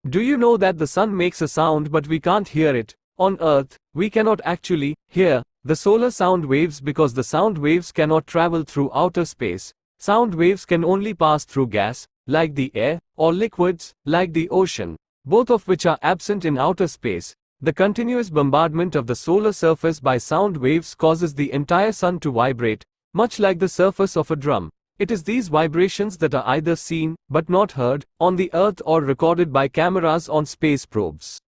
Do you know that the sun makes a sound but we can't hear it? On Earth, we cannot actually hear the solar sound waves because the sound waves cannot travel through outer space. Sound waves can only pass through gas, like the air, or liquids, like the ocean, both of which are absent in outer space. The continuous bombardment of the solar surface by sound waves causes the entire sun to vibrate, much like the surface of a drum. It is these vibrations that are either seen, but not heard, on the Earth or recorded by cameras on space probes.